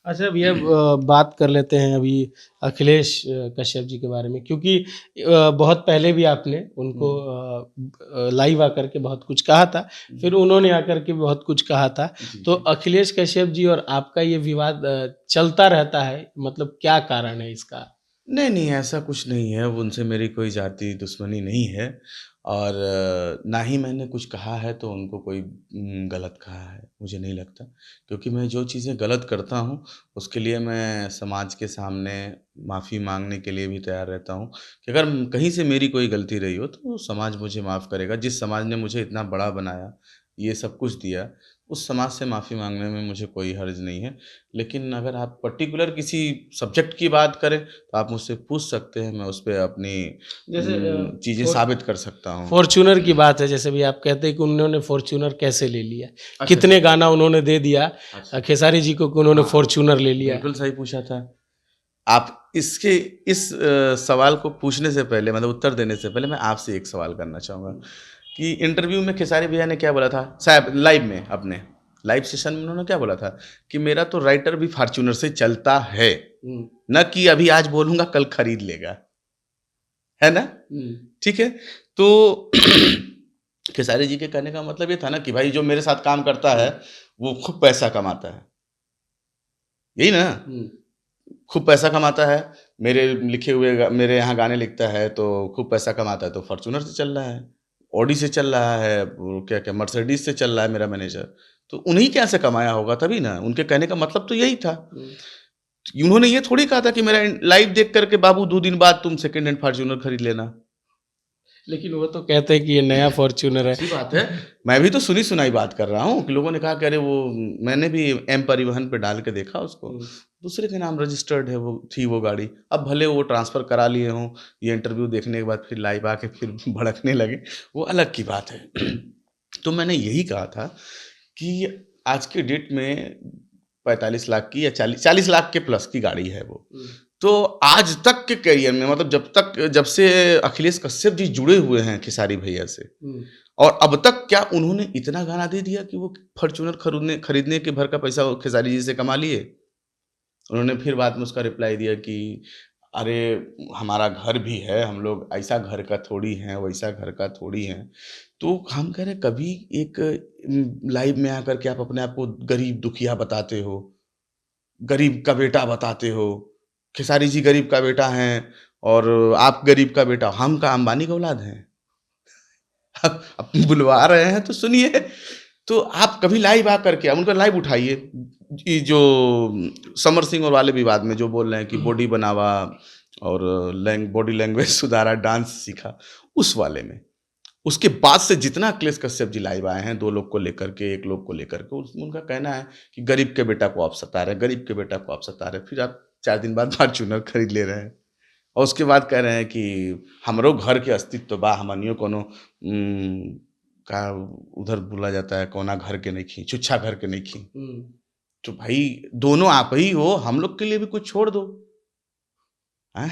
अच्छा भैया, बात कर लेते हैं अभी अखिलेश कश्यप जी के बारे में, क्योंकि बहुत पहले भी आपने उनको लाइव आकर के बहुत कुछ कहा था, फिर उन्होंने आकर के बहुत कुछ कहा था। जी तो जी। अखिलेश कश्यप जी और आपका ये विवाद चलता रहता है, मतलब क्या कारण है इसका? नहीं, नहीं, ऐसा कुछ नहीं है, उनसे मेरी कोई ज़ाती दुश्मनी नहीं है और ना ही मैंने कुछ कहा है तो उनको कोई गलत कहा है, मुझे नहीं लगता। क्योंकि मैं जो चीज़ें गलत करता हूँ, उसके लिए मैं समाज के सामने माफ़ी माँगने के लिए भी तैयार रहता हूँ कि अगर कहीं से मेरी कोई गलती रही हो, तो समाज मुझे माफ़ करेगा। जिस समाज ने मुझे इतना बड़ा बनाया, ये सब कुछ दिया, उस समाज से माफ़ी माँगने में मुझे कोई हर्ज नहीं है। लेकिन अगर आप पर्टिकुलर किसी सब्जेक्ट की बात करें, तो आप मुझसे पूछ सकते हैं, मैं उस पे अपनी जैसे चीज़ें फॉर साबित कर सकता हूँ। फॉर्च्यूनर की बात है, जैसे भी आप कहते हैं कि उन्होंने फॉर्च्यूनर कैसे ले लिया? अच्छा, अच्छा। कितने गाना उन्होंने दे दिया अच्छा। खेसारी जी को कि उन्होंने हाँ, फॉर्च्यूनर ले लिया? बिल्कुल सही पूछा था। आप इसके इस सवाल को पूछने से पहले मतलब उत्तर देने से पहले मैं आपसे एक सवाल करना चाहूँगा कि इंटरव्यू में खेसारी भैया ने क्या बोला था? शायद लाइव में अपने, लाइव सेशन में उन्होंने क्या बोला था? कि मेरा तो राइटर भी फॉर्च्यूनर से चलता है, हुँ, ना कि अभी आज बोलूँगा कल खरीद लेगा। है ना? हुँ। ठीक है? तो खेसारी जी के कहने का मतलब ये था ना कि भाई जो मेरे साथ काम करता है, वो खूब पैसा कमाता है। यही ना? हुँ। खूब पैसा कमाता है, मेरे लिखे हुए मेरे यहाँ गाने लिखता है तो खूब पैसा कमाता है तो फॉर्च्यूनर से चल रहा है, ऑडी से चल रहा है, वो क्या-क्या मर्सिडीज़ से चल रहा है मेरा मैनेजर। तो उन्हीं के यहाँ से कमाया होगा तभी ना, उनके कहने का मतलब तो यही था। हुँ। उन्होंने ये थोड़ी कहा था कि मेरा लाइव देख कर के बाबू 2 दिन बाद तुम सेकंड हैंड फॉर्च्यूनर खरीद लेना। लेकिन वो तो कहते हैं कि ये नया फॉर्च्यूनर है। अच्छी बात है। मैं भी तो सुनी-सुनाई बात कर रहा हूँ कि लोगों ने कहा कि अरे वो मैंने भी एम परिवहन पे डाल के देखा उसको। हुँ। दूसरे के नाम रजिस्टर्ड है वो गाड़ी। अब भले वो ट्रांसफ़र करा लिए हों, ये इंटरव्यू देखने के बाद फिर लाइव आके फिर भड़कने लगे, वो अलग की बात है। तो मैंने यही कहा था कि आज के डेट में 45 लाख की या 40 लाख के प्लस की गाड़ी है वो। हुँ। तो आज तक के करियर में मतलब जब से अखिलेश कश्यप जी जुड़े हुए हैं खेसारी भैया से हुँ। और अब तक क्या उन्होंने इतना गाना दे दिया कि वो फॉर्च्यूनर खरीदने के भर का पैसा वो खेसारी जी से कमा लिए? उन्होंने फिर बाद में उसका रिप्लाई दिया कि अरे! हमारा घर भी है, हम लोग ऐसा घर का थोड़ी हैं, वैसा घर का थोड़ी हैं। तो हम कह रहे हैं कभी एक लाइव में आकर के आप अपने आप को गरीब दुखिया बताते हो, गरीब का बेटा बताते हो। खेसारी जी गरीब का बेटा हैं और आप गरीब का बेटा, हम क्या अंबानी का औलाद हैं? आप बुलवा रहे हैं तो सुनिए। तो आप कभी लाइव आकर के आप उनका लाइव उठाइए। ये जो समर सिंह और वाले विवाद में जो बोल रहे हैं कि बॉडी बनावा और बॉडी लैंग्वेज सुधारा, डांस सीखा, उस वाले में। उसके बाद से जितना अखिलेश कश्यप जी लाइव आए हैं 2 लोग को लेकर के, 1 लोग को लेकर के, उसमें उनका कहना है कि गरीब के बेटा को आप सता रहे हैं, गरीब के बेटा को आप सता रहे हैं। फिर आप 4 दिन बाद फॉर्च्यूनर खरीद ले रहे हैं। और उसके बाद कह रहे हैं कि हमरो घर के अस्तित्व बा, हमनियो कोनो का उधर बोला जाता है कौना घर के नइखी, छुच्छा घर के नइखी। हुँ। तो भाई दोनों आप ही हो, हम लोग के लिए भी कुछ छोड़ दो। हैं?